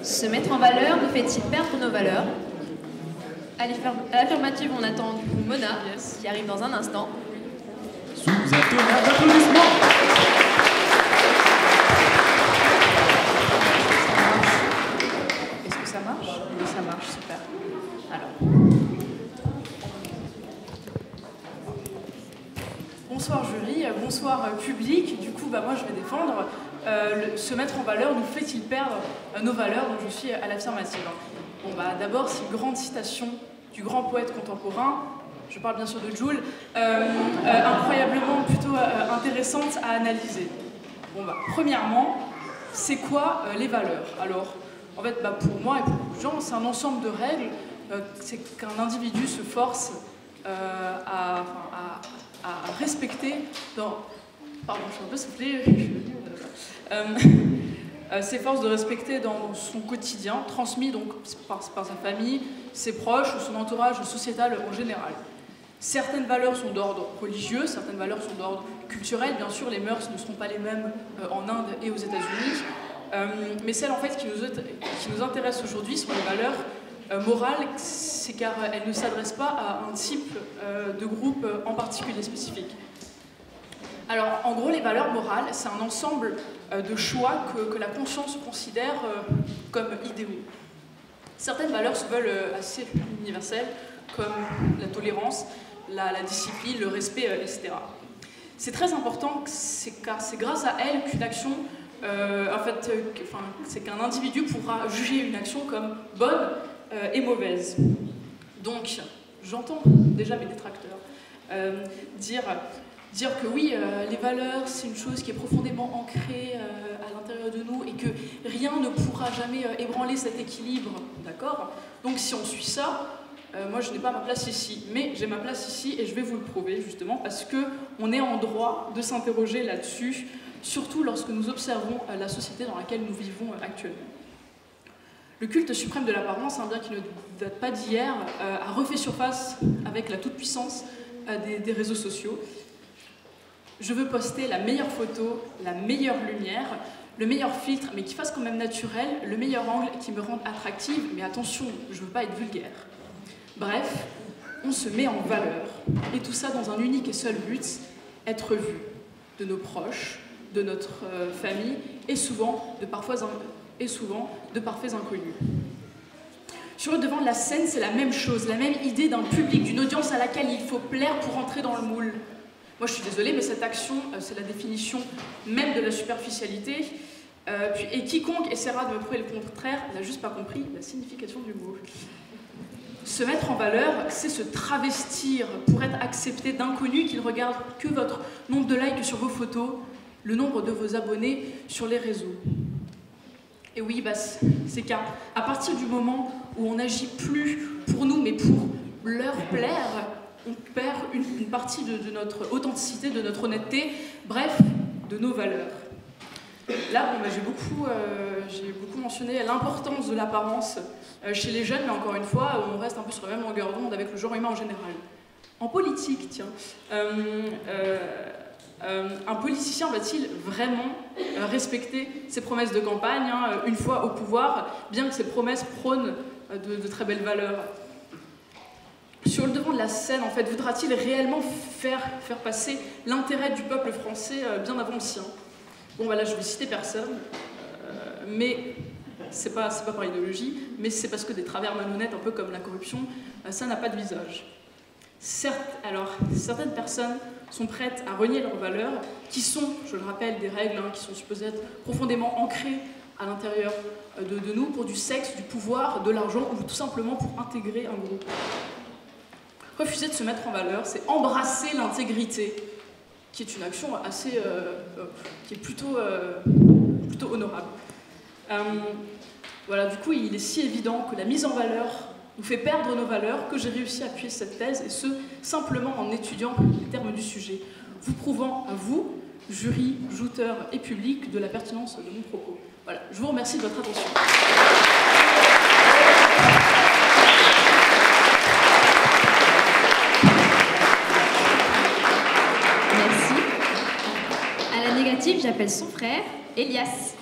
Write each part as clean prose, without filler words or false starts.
Se mettre en valeur nous fait-il perdre nos valeurs? À l'affirmative, on attend du coup Mona, qui arrive dans un instant. Sous un tonnerre d'applaudissements. Est-ce que ça marche? Oui, ça marche, super. Alors. Bonsoir jury, bonsoir public. Du coup, moi je vais défendre se mettre en valeur nous fait-il perdre nos valeurs? Donc je suis à l'affirmative. Bon, d'abord, c'est une grande citation du grand poète contemporain. Je parle bien sûr de Jules, incroyablement plutôt intéressante à analyser. Bon, premièrement, c'est quoi les valeurs? Alors, en fait, pour moi et pour beaucoup de gens, c'est un ensemble de règles. C'est qu'un individu se force à respecter dans... Pardon, je suis un peu soufflée. S'efforce de respecter dans son quotidien, transmis donc par sa famille, ses proches ou son entourage sociétal en général. Certaines valeurs sont d'ordre religieux, certaines valeurs sont d'ordre culturel. Bien sûr, les mœurs ne seront pas les mêmes en Inde et aux États-Unis. Mais celles en fait qui nous intéressent aujourd'hui sont les valeurs morales, c'est car elles ne s'adressent pas à un type de groupe en particulier spécifique. Alors, en gros, les valeurs morales, c'est un ensemble de choix que la conscience considère comme idéaux. Certaines valeurs se veulent assez universelles, comme la tolérance, la discipline, le respect, etc. C'est très important, car c'est grâce à elles qu'une action, c'est qu'un individu pourra juger une action comme bonne et mauvaise. Donc, j'entends déjà mes détracteurs dire que oui, les valeurs, c'est une chose qui est profondément ancrée à l'intérieur de nous et que rien ne pourra jamais ébranler cet équilibre, d'accord? Donc si on suit ça, moi je n'ai pas ma place ici, mais j'ai ma place ici et je vais vous le prouver justement parce qu'on est en droit de s'interroger là-dessus, surtout lorsque nous observons la société dans laquelle nous vivons actuellement. Le culte suprême de l'apparence, un bien qui ne date pas d'hier, a refait surface avec la toute-puissance des réseaux sociaux. Je veux poster la meilleure photo, la meilleure lumière, le meilleur filtre, mais qui fasse quand même naturel, le meilleur angle qui me rende attractive, mais attention, je ne veux pas être vulgaire. Bref, on se met en valeur, et tout ça dans un unique et seul but, être vu de nos proches, de notre famille, et souvent de parfaits inconnus. Sur le devant de la scène, c'est la même chose, la même idée d'un public, d'une audience à laquelle il faut plaire pour entrer dans le moule. Moi, je suis désolée, mais cette action, c'est la définition même de la superficialité. Et quiconque essaiera de me prouver le contraire n'a juste pas compris la signification du mot. Se mettre en valeur, c'est se travestir pour être accepté d'inconnus qui ne regardent que votre nombre de likes sur vos photos, le nombre de vos abonnés sur les réseaux. Et oui, c'est qu'à partir du moment où on n'agit plus pour nous, mais pour leur plaire, on perd une partie de notre authenticité, de notre honnêteté, bref, de nos valeurs. Là, j'ai beaucoup mentionné l'importance de l'apparence chez les jeunes, mais encore une fois, on reste un peu sur la même longueur d'onde avec le genre humain en général. En politique, tiens, un politicien va-t-il vraiment respecter ses promesses de campagne une fois au pouvoir, bien que ces promesses prônent de très belles valeurs? Sur le devant de la scène, en fait, voudra-t-il réellement faire passer l'intérêt du peuple français bien avant le sien? Bon, là, je vais citer personne, mais c'est pas par idéologie, mais c'est parce que des travers malhonnêtes, un peu comme la corruption, ça n'a pas de visage. Certes, alors, certaines personnes sont prêtes à renier leurs valeurs, qui sont, je le rappelle, des règles qui sont supposées être profondément ancrées à l'intérieur de nous, pour du sexe, du pouvoir, de l'argent, ou tout simplement pour intégrer un groupe. Refuser de se mettre en valeur, c'est embrasser l'intégrité, qui est une action assez, qui est plutôt honorable. Voilà, du coup, il est si évident que la mise en valeur nous fait perdre nos valeurs que j'ai réussi à appuyer cette thèse, et ce, simplement en étudiant les termes du sujet, vous prouvant à vous, jury, jouteurs et public, de la pertinence de mon propos. Voilà, je vous remercie de votre attention. J'appelle son frère, Elias.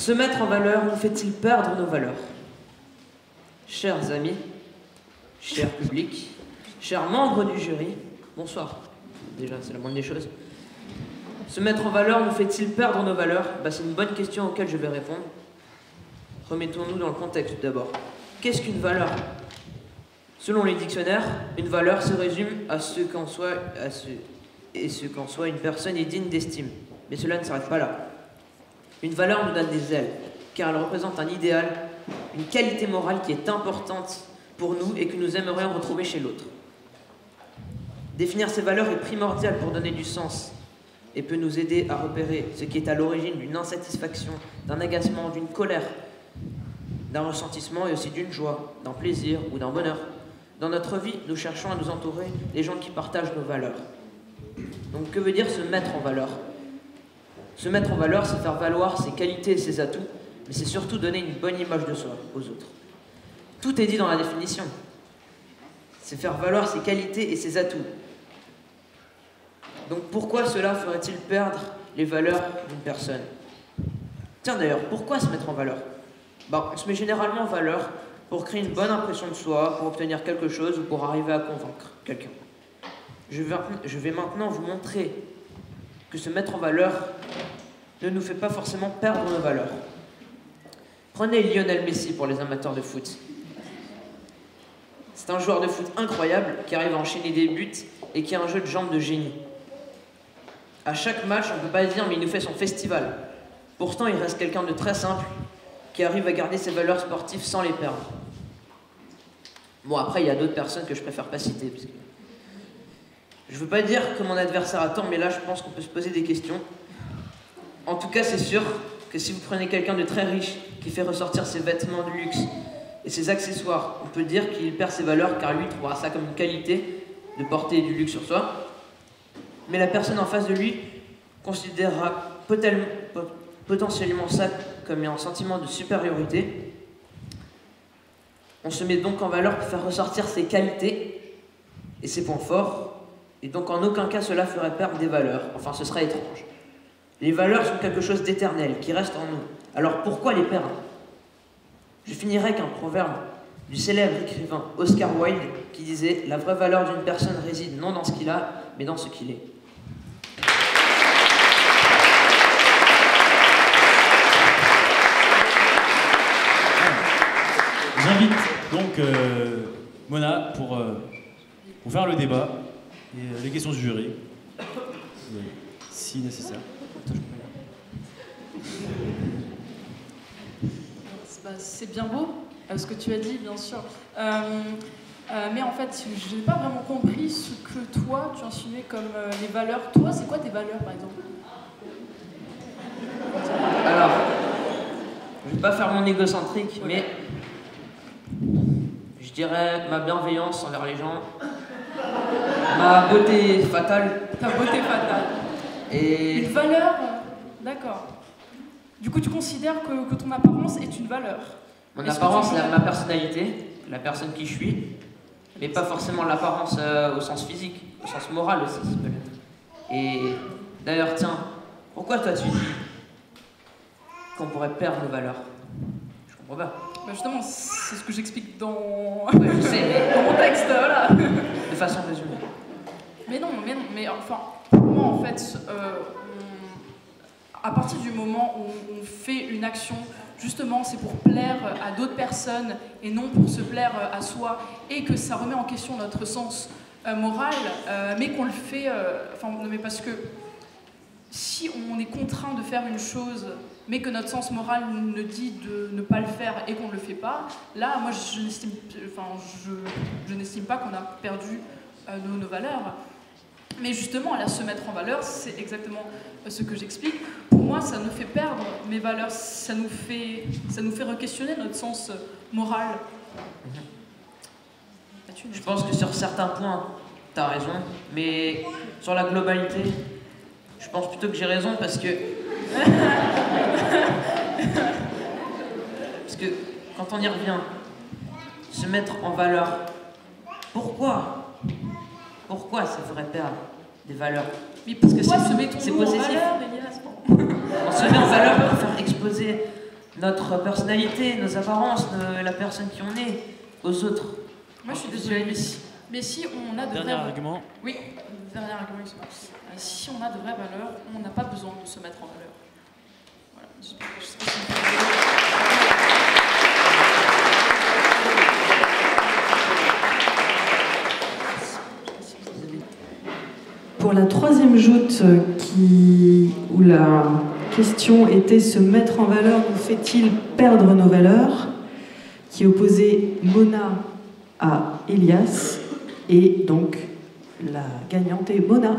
Se mettre en valeur nous fait-il perdre nos valeurs? Chers amis, cher public, chers membres du jury, bonsoir. Déjà, c'est la moindre des choses. Se mettre en valeur nous fait-il perdre nos valeurs? C'est une bonne question auquel je vais répondre. Remettons-nous dans le contexte d'abord. Qu'est-ce qu'une valeur? Selon les dictionnaires, une valeur se résume à ce qu'en soit une personne est digne d'estime. Mais cela ne s'arrête pas là. Une valeur nous donne des ailes, car elle représente un idéal, une qualité morale qui est importante pour nous et que nous aimerions retrouver chez l'autre. Définir ces valeurs est primordial pour donner du sens et peut nous aider à repérer ce qui est à l'origine d'une insatisfaction, d'un agacement, d'une colère, d'un ressentiment et aussi d'une joie, d'un plaisir ou d'un bonheur. Dans notre vie, nous cherchons à nous entourer des gens qui partagent nos valeurs. Donc que veut dire se mettre en valeur? Se mettre en valeur, c'est faire valoir ses qualités et ses atouts, mais c'est surtout donner une bonne image de soi aux autres. Tout est dit dans la définition. C'est faire valoir ses qualités et ses atouts. Donc pourquoi cela ferait-il perdre les valeurs d'une personne? Tiens d'ailleurs, pourquoi se mettre en valeur? On se met généralement en valeur pour créer une bonne impression de soi, pour obtenir quelque chose ou pour arriver à convaincre quelqu'un. Je vais maintenant vous montrer que se mettre en valeur ne nous fait pas forcément perdre nos valeurs. Prenez Lionel Messi pour les amateurs de foot. C'est un joueur de foot incroyable qui arrive à enchaîner des buts et qui a un jeu de jambes de génie. À chaque match, on ne peut pas dire mais il nous fait son festival. Pourtant, il reste quelqu'un de très simple qui arrive à garder ses valeurs sportives sans les perdre. Bon, après, il y a d'autres personnes que je préfère pas citer. Parce que je veux pas dire que mon adversaire a tort, mais là, je pense qu'on peut se poser des questions. En tout cas, c'est sûr que si vous prenez quelqu'un de très riche qui fait ressortir ses vêtements de luxe et ses accessoires, on peut dire qu'il perd ses valeurs car lui trouvera ça comme une qualité de porter du luxe sur soi. Mais la personne en face de lui considérera potentiellement ça comme un sentiment de supériorité. On se met donc en valeur pour faire ressortir ses qualités et ses points forts, et donc en aucun cas cela ferait perdre des valeurs, enfin ce serait étrange. Les valeurs sont quelque chose d'éternel, qui reste en nous. Alors pourquoi les perdre? Je finirai avec un proverbe du célèbre écrivain Oscar Wilde qui disait « La vraie valeur d'une personne réside non dans ce qu'il a, mais dans ce qu'il est ». J'invite donc Mona pour faire le débat et les questions du jury, si nécessaire. C'est bien beau ce que tu as dit, bien sûr. Mais en fait, je n'ai pas vraiment compris ce que toi, tu insinuais comme les valeurs. Toi, c'est quoi tes valeurs, par exemple? Alors, je ne vais pas faire mon égocentrique, mais je dirais ma bienveillance envers les gens, ma beauté fatale. Ta beauté fatale. Et une valeur, d'accord. Du coup, tu considères que ton apparence est une valeur? Mon apparence, ma personnalité, la personne qui je suis, mais pas forcément l'apparence au sens physique, au sens moral aussi, peut-être. Et d'ailleurs, tiens, pourquoi toi tu dis qu'on pourrait perdre nos valeurs? Je comprends pas. Justement, c'est ce que j'explique dans... Ouais, je sais, mais... dans mon texte, voilà. De façon résumée. Mais enfin, pour moi, en fait, à partir du moment où on fait une action, justement, c'est pour plaire à d'autres personnes et non pour se plaire à soi, et que ça remet en question notre sens moral, mais qu'on le fait... mais parce que si on est contraint de faire une chose, mais que notre sens moral nous dit de ne pas le faire et qu'on ne le fait pas, là, moi, je n'estime pas qu'on a perdu nos valeurs. Mais justement, là, se mettre en valeur, c'est exactement ce que j'explique. Pour moi, ça nous fait perdre mes valeurs, ça nous fait re-questionner notre sens moral. Je pense que sur certains points, tu as raison, mais sur la globalité, je pense plutôt que j'ai raison parce que... parce que quand on y revient, se mettre en valeur, pourquoi ça ferait perdre des valeurs? Mais parce que c'est possessif. On se met en valeur pour faire exploser notre personnalité, nos apparences, la personne qui on est aux autres. Moi, je suis désolée, mais si on a de Dernier argument. Oui, dernier argument. Si on a de vraies valeurs, on n'a pas besoin de se mettre en valeur. Voilà. Je sais pas si Pour la troisième joute où la question était se mettre en valeur nous fait-il perdre nos valeurs, qui opposait Mona à Elias, et donc la gagnante est Mona.